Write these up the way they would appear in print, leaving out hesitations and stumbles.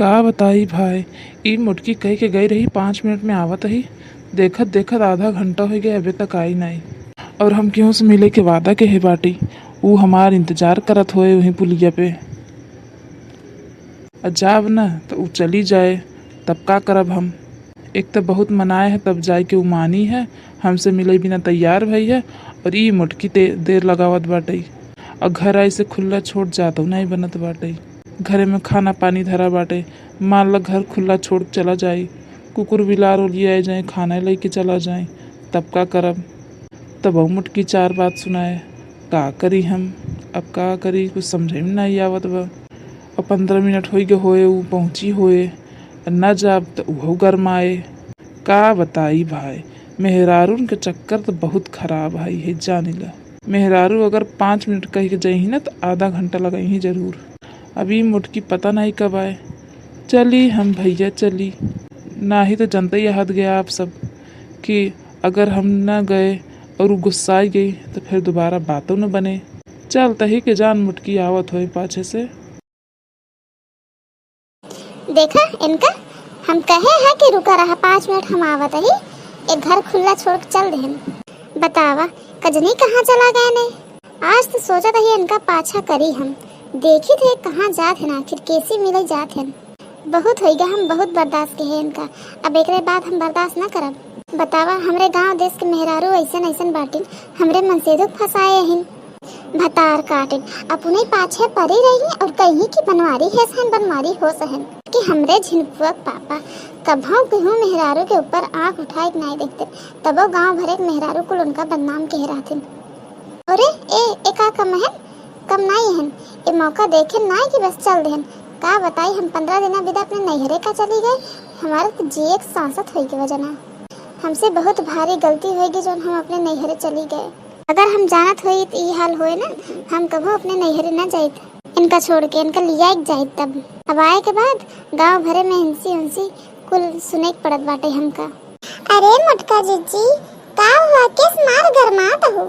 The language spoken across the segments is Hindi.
का बताई भाई, ई मुटकी कह के गई रही 5 मिनट में आवत ही। देखत देखत आधा घंटा हो गया, अभी तक आई नहीं। और हम क्यों से मिले के वादा के है बाटी, वो हमार इंतजार करत होए वहीं पुलिया पे। अजाब न तो वो चली जाए तब का करब हम। एक तो बहुत मनाए है तब जाए के वो मानी है, हमसे मिले बिना तैयार भई है। और ई मुटकी देर लगावत बाटे और घर ऐसे खुला छोड़ जाता नहीं बनत बाटे। घरे में खाना पानी धरा बाटे, मान ला घर खुला छोड़ चला जाए, कुकुर बिलार उलिया जाए, खाना लेके चला जाए, तब का करब। तब मुटकी चार बात सुनाए, का करी हम। अब का करी कुछ समझे में नहीं आवत बा। और 15 मिनट हो गए होए वो पहुँची होए, न जाब तो वो गरमाए। का बताई भाई, मेहरारून के चक्कर तो बहुत खराब है ये जाने ला। मेहरारू अगर 5 मिनट कह के जाही ना तो आधा घंटा लगाई ही जरूर। अभी मुटकी पता नहीं कब आए। चली हम भैया चली, ना ही तो जनता ही हद गया आप सब कि अगर हम न गए और वो गुस्साई गई तो फिर दोबारा बातों न बने। चल तही के जान मुटकी आवत होए पाछे से। देखा इनका, हम कहे है कि रुका रहा 5 मिनट, हम आवत ही। एक घर खुला छोड़ के चल देन। बतावा कजनी कहाँ चला गए ने। आज तो सोचा था ये इनका पाछा करी हम, देखी थे कहाँ जात है, आखिर कैसी मिले जात है। बहुत हो गया, हम बहुत बर्दाश्त के है इनका, अब एक बाद हम बर्दाश्त न करब। बतावा हमरे गांव देश के मेहरारू ऐसन ऐसन बाटिन, हमरे मन से दुख फंसाए हिन, भतार काटिन, अपने पाछे पड़ी रही और कहीं की बनवारी है सहन बनवारी हो सहन कि हमरे झिनपुआ पापा कभों कहूँ मेहरारू के ऊपर आंख उठाए नहीं देखते, तबो गांव भरे के मेहरारू को उनका बदनाम कह रहा। अरे ए का कम है, कम नहीं है, ये मौका देखे नहीं कि बस चल देन। का बताई हम 15 दिन बिदा अपने नैहरे का चली गए, हमारे तो जी एक सांसत हुई की वजह ना। हमसे बहुत भारी गलती होगी जो हम अपने नैहरे चली गए। अगर हम जानत हुई तो ये हाल होए ना, हम कभो अपने नैहरे न जाइत, इनका छोड़ के इनका लिया जाइत। तब अब आए के बाद गांव भरे में हिंसी हिंसी कुल सुने पड़त बाटे हमका। अरे मटका जीजी का हुआ, किस मार गरमात हो।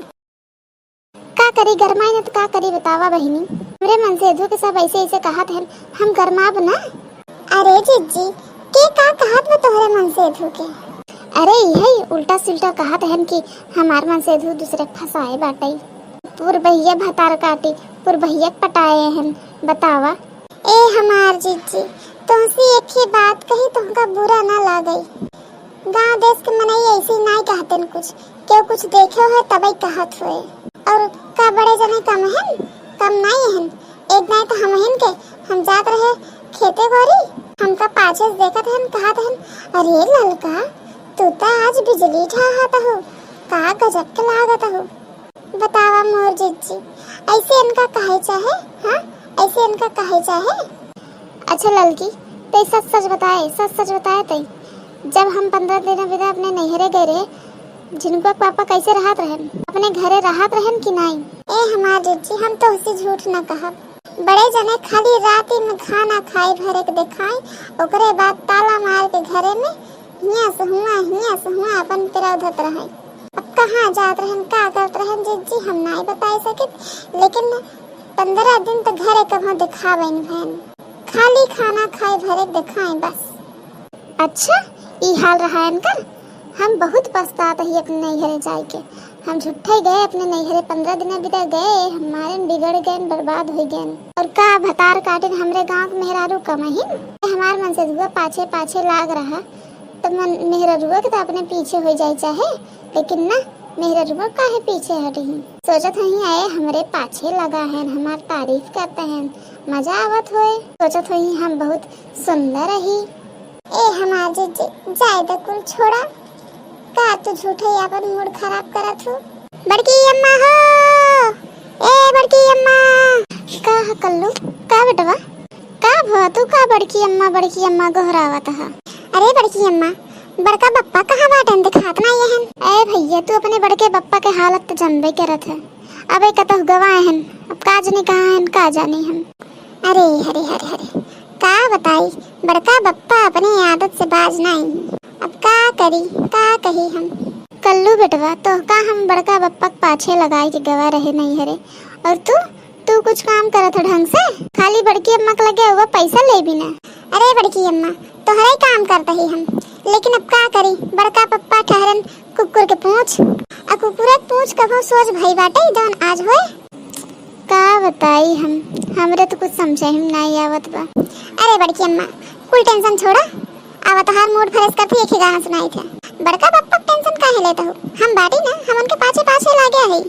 का करी गरमाई न तो का करी बतावा बहिनी, मेरे मन से धो के सब ऐसे ऐसे कहत है, हम गरमाब ना। अरे जीजी के का कहत में तोहरे मन से धो के। अरे यही उल्टा सिल्टा कहत है कि हमार मन से धो दूसरे फंसाए बाटे, पुर भैया भतार काटी पुर भैया पटाए हैं। बतावा ए हमार जीजी तुमसे एक ही बात कही तुमका बुरा ना लागई। गांव देश के मनई ऐसे नहीं कहते न, कुछ क्यों कुछ देखे हो तब ही कहत हुए। और का बड़े जने कम है, कम नहीं है। एक दिन तो हम जात रहे खेते गोरी, हमका पाछे से देखत है, कहत है अरे ललका तू तो आज बिजली ठाहत हो, का गजब के लागत हो। बतावा मोर जीजी ऐसे इनका कहे चाहे, हाँ ऐसे इनका कहे चाहे। अच्छा ललकी ते सच सच बताए ते जब हम 15 दिन बिना अपने नैहरे गए रहे, जिनका पापा कैसे रहत रहन, अपने घरे रहत रहन कि नहीं। ए हमार जीजी हम तो उसी झूठ न कहब, बड़े जने खाली रात में खाना खाए भरे के दिखाए, ओकरे बाद ताला मार के घरे में हिया से हुआ अपन तेरा उधत रहे। अब कहाँ जात रहन का करत रहन जीजी हम नहीं बताए सकित, लेकिन 15 दिन तो घरे कहाँ दिखावे न, खाली खाना खाए भरे दिखाए बस। अच्छा ये हाल रहा इनका। हम बहुत पछतात ही अपने नैहरे जाए के, हम झूठे गए अपने नैहरे 15 दिन बिता गए, हमारे बिगड़ गए बर्बाद हो गए। और का भतार काटिन हमरे गांव के मेहरारू कमहिन, हमार मन से धुआ पाछे पाछे लाग रहा तो मेहरारू के तो अपने पीछे हो जाए चाहे, लेकिन ना मेहरारू काहे पीछे हटी। सोचत ही आए हमरे पाछे लगा है, हमार तारीफ करते हैं, मजा आवत होए, सोचत ही हम बहुत सुंदर रही। ए हमार जीजी जाए तो कुल छोड़ा, का तू झूठे अपन मूड खराब करत हो। बड़की अम्मा हो, ए बड़की अम्मा का कल्लू का बेटवा का भवा तू का बड़की अम्मा गोहरावत है। अरे बड़की अम्मा बड़का बप्पा कहाँ बाटन दिखात ना ये हन। ए भैया तू अपने बड़के बप्पा के हालत तो जानबे करत है, अब एक तो गवाए हन, अब का जाने कहाँ हन का जाने हम। अरे हरे हरे हरे का बताई, बड़का बप्पा अपनी आदत से बाज नहीं, अब का करी का कही हम। कल्लू बेटवा तो का हम बड़का बप्पा पाछे लगाए के गवा रहे नहीं हरे, और तू कुछ काम करत है ढंग से, खाली बड़की अम्मा के लगे हुआ पैसा ले भी ना। अरे अरे बड़की अम्मा तोहरा ही काम करता ही हम, लेकिन अब का करी, बड़का पप्पा ठहरन कुकुर के पूंछ, आ कुकुर के पूंछ कभो सोच भई बाटे जौन आज होए। का बताई हमरे तो कुछ समझे हम नहीं आवत बा। अरे बड़की अम्मा कुल टेंशन छोड़ा, आवत हर मूड फ्रेश करती एक ही गाना सुनाई थे। बड़का पप्पा टेंशन काहे लेता हो, हम बाटी ना, हम उनके पाछे पाछे लागे है।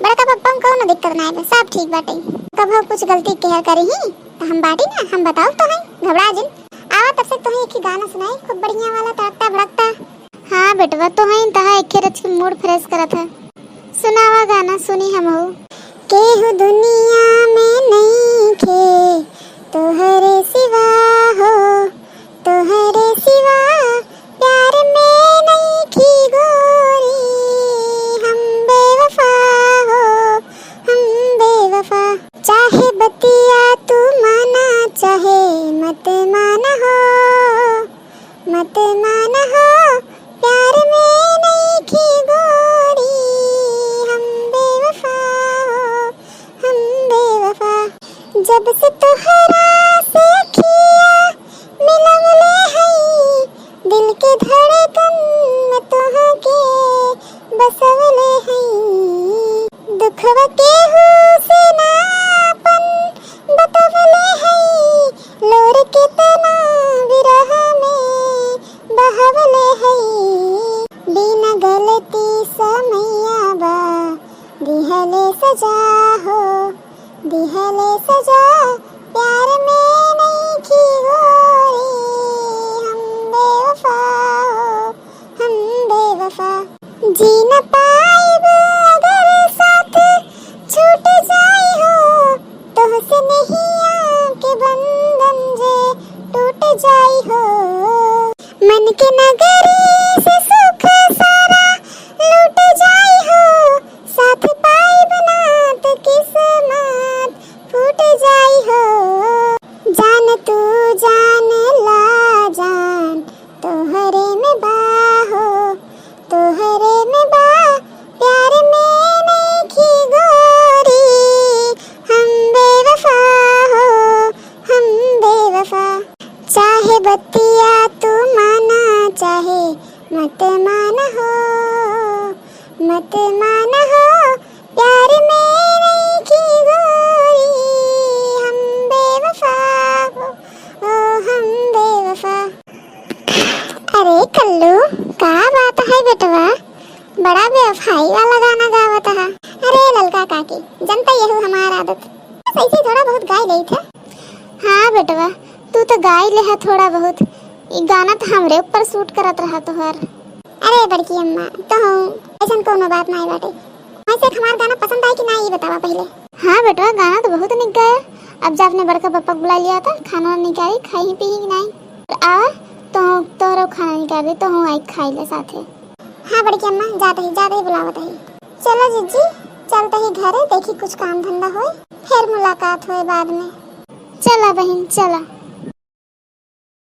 बड़का पप्पा को कोनो दिक्कत नहीं बा, सब ठीक बाटे। कभो कुछ गलती कह करी ही तो हम बाटी ना, हम बताओ तो है, घबरा जिन। आवा तब से तो एक ही गाना सुनाई खूब बढ़िया वाला, तड़कता भड़कता। हाँ बेटवा तो है तहा एक रच के मूड फ्रेश करत है। सुनावा गाना सुनी हम हो। केहू दुनिया में नहीं खे तोहरे सिवा हो, तोहरे सिवा प्यार में नहीं खी गोरी, हम बेवफा हो, हम बेवफा। चाहे बतिया तू माना चाहे मत माना हो, मत माना हो, प्यार में नहीं खी गोरी, हम बेवफा हो, हम बेवफा। जब से तोहरा से किया मिलवले है, दिल के धड़कन में तोहके बसवले है। दुखवा केहू से नापन बतवले है, लोर के तना विरह में बहवले है। बिना गलती समैया बा दिहले सजा हो, दिहले सजा, प्यार में नहीं खी गोरी, हम बेवफा हो, हम बेवफा। जी न पाइब अगर साथ छूट जाई हो, तोहसे नहीं आके बंधन जे टूट जाई हो। मन के नगरी से सुख सारा लूट जाई हो, साथ पाइब ना तो किस्मत फूट जाई हो। जान तू जान ला जान तोहरे में बाहो, तोहरे में बा, प्यार में नहीं खी गोरी, हम बेवफा हो, हम बेवफा। चाहे बतिया तू माना चाहे मत माना हो, मत माना हो, प्यार में नहीं खी गोरी, हम बेवफा हो, ओ हम बेवफा। अरे कल्लू का बात है बेटवा, बड़ा बेवफाई वाला गाना गावत है। अरे ललका काकी जनता यही हमारा आदत, ऐसे थोड़ा बहुत गाय ले था। हाँ बेटवा तू तो गाय ले है थोड़ा बहुत, ये गाना तो हमरे ऊपर सूट करत रहा तोहर। अरे बड़की अम्मा तो ऐसा कोनो बात नहीं बाटे, ऐसे हमारा गाना पसंद आए कि नहीं ये बतावा पहले। हाँ बेटवा गाना तो बहुत निक गाया, अब जा अपने बड़का पप्पा बुला लिया था, खाना निकाली खाई पी नहीं आ तो तोहरो खाना निकाल दे तो हूँ आई खाई ले साथे। हाँ बड़की अम्मा जाते ही बुलावत ही। चलो जिज्जी चलते ही घरे, देखी कुछ काम धंधा होए, फिर मुलाकात होए बाद में। चला बहन चला।